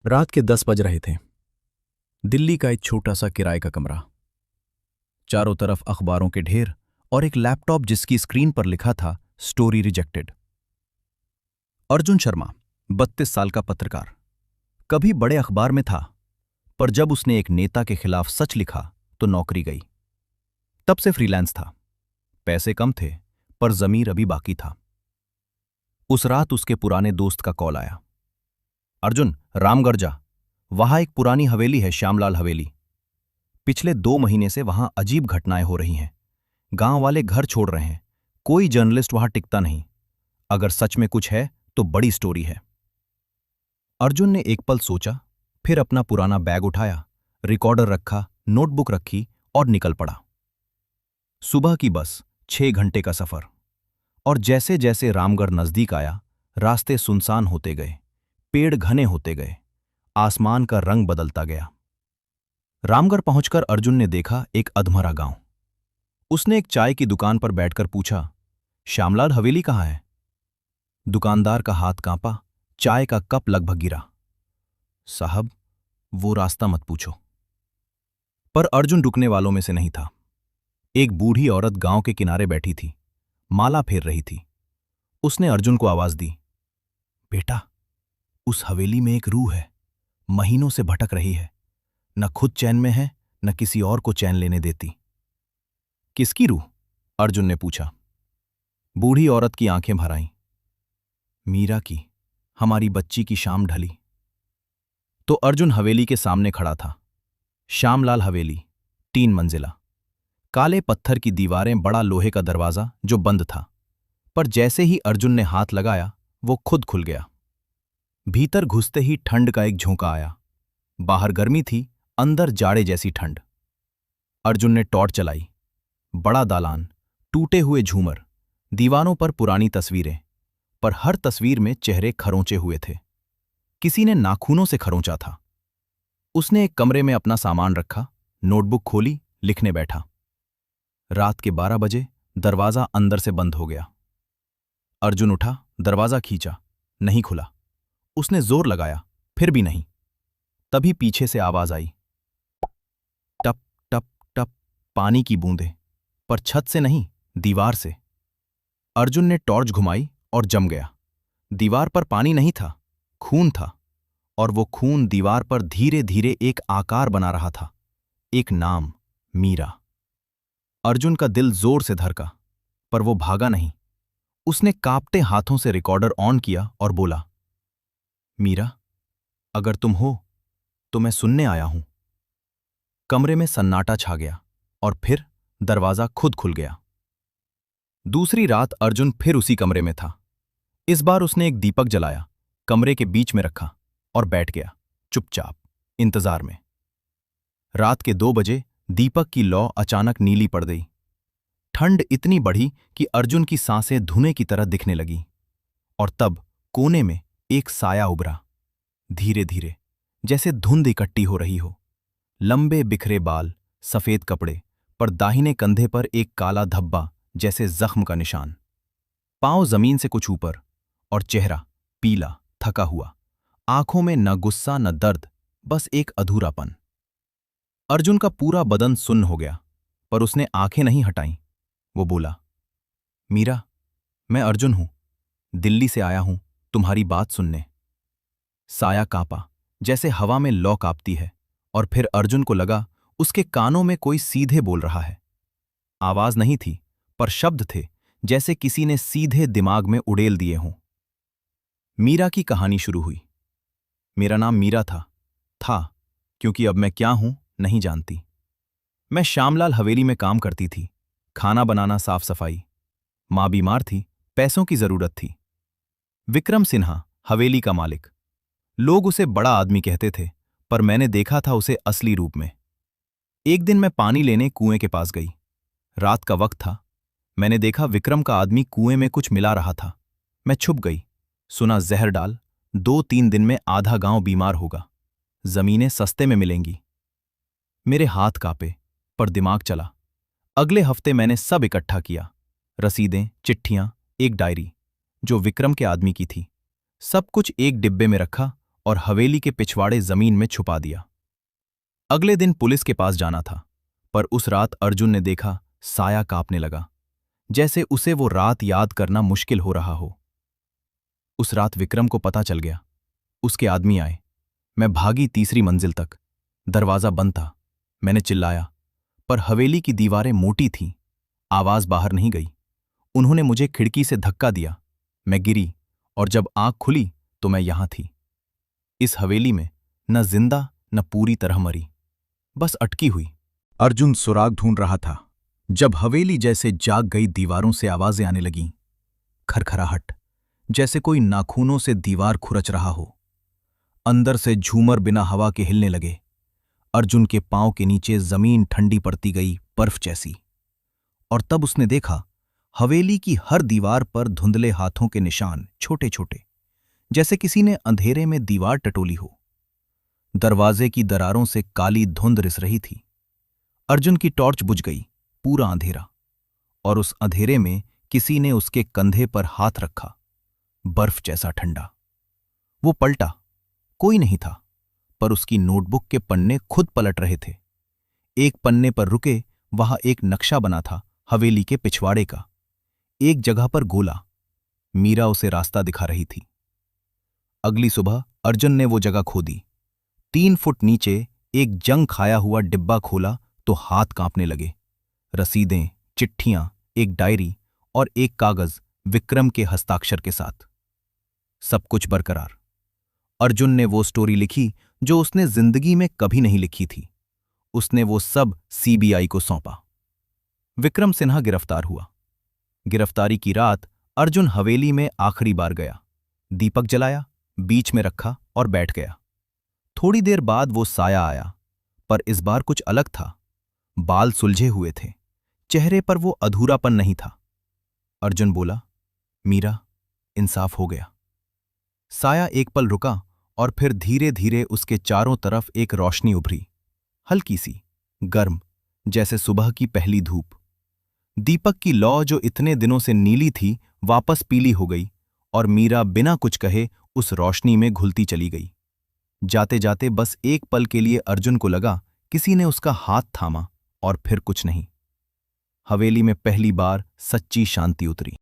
रात के 10 बज रहे थे। दिल्ली का एक छोटा सा किराए का कमरा, चारों तरफ अखबारों के ढेर और एक लैपटॉप जिसकी स्क्रीन पर लिखा था स्टोरी रिजेक्टेड। अर्जुन शर्मा, 32 साल का पत्रकार, कभी बड़े अखबार में था, पर जब उसने एक नेता के खिलाफ सच लिखा तो नौकरी गई। तब से फ्रीलांस था। पैसे कम थे, पर जमीर अभी बाकी था। उस रात उसके पुराने दोस्त का कॉल आया। अर्जुन, रामगढ़ जा, वहां एक पुरानी हवेली है, श्यामलाल हवेली। पिछले 2 महीने से वहां अजीब घटनाएं हो रही हैं। गांव वाले घर छोड़ रहे हैं। कोई जर्नलिस्ट वहां टिकता नहीं। अगर सच में कुछ है तो बड़ी स्टोरी है। अर्जुन ने एक पल सोचा, फिर अपना पुराना बैग उठाया, रिकॉर्डर रखा, नोटबुक रखी और निकल पड़ा। सुबह की बस, 6 घंटे का सफर। और जैसे जैसे रामगढ़ नजदीक आया, रास्ते सुनसान होते गए, पेड़ घने होते गए, आसमान का रंग बदलता गया। रामगढ़ पहुंचकर अर्जुन ने देखा एक अधमरा गांव। उसने एक चाय की दुकान पर बैठकर पूछा, श्यामलाल हवेली कहाँ है? दुकानदार का हाथ कांपा, चाय का कप लगभग गिरा। साहब, वो रास्ता मत पूछो। पर अर्जुन रुकने वालों में से नहीं था। एक बूढ़ी औरत गांव के किनारे बैठी थी, माला फेर रही थी। उसने अर्जुन को आवाज दी, बेटा, उस हवेली में एक रूह है, महीनों से भटक रही है, न खुद चैन में है, न किसी और को चैन लेने देती। किसकी रूह? अर्जुन ने पूछा। बूढ़ी औरत की आंखें भर आईं। मीरा की, हमारी बच्ची की शाम ढली। तो अर्जुन हवेली के सामने खड़ा था। श्यामलाल हवेली, 3 मंजिला, काले पत्थर की दीवारें, बड़ा लोहे का दरवाजा जो बंद था। पर जैसे ही अर्जुन ने हाथ लगाया, वो खुद खुल गया। भीतर घुसते ही ठंड का एक झोंका आया। बाहर गर्मी थी, अंदर जाड़े जैसी ठंड। अर्जुन ने टॉर्च चलाई। बड़ा दालान, टूटे हुए झूमर, दीवारों पर पुरानी तस्वीरें, पर हर तस्वीर में चेहरे खरोंचे हुए थे। किसी ने नाखूनों से खरोंचा था। उसने एक कमरे में अपना सामान रखा, नोटबुक खोली, लिखने बैठा। रात के 12 बजे दरवाजा अंदर से बंद हो गया। अर्जुन उठा, दरवाजा खींचा, नहीं खुला। उसने जोर लगाया, फिर भी नहीं। तभी पीछे से आवाज आई, टप टप टप, पानी की बूंदें, पर छत से नहीं, दीवार से। अर्जुन ने टॉर्च घुमाई और जम गया। दीवार पर पानी नहीं था, खून था। और वो खून दीवार पर धीरे धीरे एक आकार बना रहा था, एक नाम, मीरा। अर्जुन का दिल जोर से धड़का, पर वो भागा नहीं। उसने कांपते हाथों से रिकॉर्डर ऑन किया और बोला, मीरा, अगर तुम हो तो मैं सुनने आया हूं। कमरे में सन्नाटा छा गया और फिर दरवाजा खुद खुल गया। दूसरी रात अर्जुन फिर उसी कमरे में था। इस बार उसने एक दीपक जलाया, कमरे के बीच में रखा और बैठ गया, चुपचाप, इंतजार में। रात के 2 बजे दीपक की लौ अचानक नीली पड़ गई। ठंड इतनी बढ़ी कि अर्जुन की सांसें धुएं की तरह दिखने लगी। और तब कोने में एक साया उभरा, धीरे धीरे, जैसे धुंध इकट्ठी हो रही हो। लंबे बिखरे बाल, सफेद कपड़े, पर दाहिने कंधे पर एक काला धब्बा, जैसे जख्म का निशान। पांव जमीन से कुछ ऊपर, और चेहरा पीला, थका हुआ। आंखों में न गुस्सा न दर्द, बस एक अधूरापन। अर्जुन का पूरा बदन सुन्न हो गया, पर उसने आंखें नहीं हटाईं। वो बोला, मीरा, मैं अर्जुन हूं, दिल्ली से आया हूं तुम्हारी बात सुनने। साया कांपा, जैसे हवा में लौ कांपती है, और फिर अर्जुन को लगा उसके कानों में कोई सीधे बोल रहा है। आवाज नहीं थी, पर शब्द थे, जैसे किसी ने सीधे दिमाग में उड़ेल दिए हों। मीरा की कहानी शुरू हुई। मेरा नाम मीरा था, क्योंकि अब मैं क्या हूं नहीं जानती। मैं श्यामलाल हवेली में काम करती थी, खाना बनाना, साफ सफाई। मां बीमार थी, पैसों की जरूरत थी। विक्रम सिन्हा, हवेली का मालिक। लोग उसे बड़ा आदमी कहते थे, पर मैंने देखा था उसे असली रूप में। एक दिन मैं पानी लेने कुएं के पास गई। रात का वक्त था। मैंने देखा विक्रम का आदमी कुएं में कुछ मिला रहा था। मैं छुप गई। सुना, जहर डाल, 2-3 दिन में आधा गांव बीमार होगा, जमीनें सस्ते में मिलेंगी। मेरे हाथ कांपे, पर दिमाग चला। अगले हफ्ते मैंने सब इकट्ठा किया, रसीदें, चिट्ठियां, एक डायरी जो विक्रम के आदमी की थी। सब कुछ एक डिब्बे में रखा और हवेली के पिछवाड़े जमीन में छुपा दिया। अगले दिन पुलिस के पास जाना था, पर उस रात अर्जुन ने देखा साया कांपने लगा, जैसे उसे वो रात याद करना मुश्किल हो रहा हो। उस रात विक्रम को पता चल गया। उसके आदमी आए। मैं भागी तीसरी मंजिल तक। दरवाजा बंद था। मैंने चिल्लाया, पर हवेली की दीवारें मोटी थीं। आवाज बाहर नहीं गई। उन्होंने मुझे खिड़की से धक्का दिया। मैं गिरी, और जब आंख खुली तो मैं यहां थी। इस हवेली में न जिंदा न पूरी तरह मरी, बस अटकी हुई। अर्जुन सुराग ढूंढ रहा था जब हवेली जैसे जाग गई। दीवारों से आवाजें आने लगीं, खरखराहट, जैसे कोई नाखूनों से दीवार खुरच रहा हो। अंदर से झूमर बिना हवा के हिलने लगे। अर्जुन के पांव के नीचे जमीन ठंडी पड़ती गई, बर्फ जैसी। और तब उसने देखा हवेली की हर दीवार पर धुंधले हाथों के निशान, छोटे छोटे, जैसे किसी ने अंधेरे में दीवार टटोली हो। दरवाजे की दरारों से काली धुंध रिस रही थी। अर्जुन की टॉर्च बुझ गई। पूरा अंधेरा, और उस अंधेरे में किसी ने उसके कंधे पर हाथ रखा, बर्फ जैसा ठंडा। वो पलटा। कोई नहीं था, पर उसकी नोटबुक के पन्ने खुद पलट रहे थे। एक पन्ने पर रुके वहां एक नक्शा बना था हवेली के पिछवाड़े का। एक जगह पर गोला। मीरा उसे रास्ता दिखा रही थी। अगली सुबह अर्जुन ने वो जगह खोदी। 3 फुट नीचे एक जंग खाया हुआ डिब्बा खोला तो हाथ कांपने लगे। रसीदें, चिट्ठियां, एक डायरी और एक कागज विक्रम के हस्ताक्षर के साथ। सब कुछ बरकरार। अर्जुन ने वो स्टोरी लिखी जो उसने जिंदगी में कभी नहीं लिखी थी। उसने वो सब सीबीआई को सौंपा। विक्रम सिन्हा गिरफ्तार हुआ। गिरफ्तारी की रात अर्जुन हवेली में आखिरी बार गया। दीपक जलाया, बीच में रखा और बैठ गया। थोड़ी देर बाद वो साया आया, पर इस बार कुछ अलग था। बाल सुलझे हुए थे, चेहरे पर वो अधूरापन नहीं था। अर्जुन बोला, मीरा, इंसाफ हो गया। साया एक पल रुका और फिर धीरे धीरे उसके चारों तरफ एक रोशनी उभरी, हल्की सी, गर्म, जैसे सुबह की पहली धूप। दीपक की लौ जो इतने दिनों से नीली थी वापस पीली हो गई, और मीरा बिना कुछ कहे उस रोशनी में घुलती चली गई। जाते जाते बस एक पल के लिए अर्जुन को लगा किसी ने उसका हाथ थामा, और फिर कुछ नहीं। हवेली में पहली बार सच्ची शांति उतरी।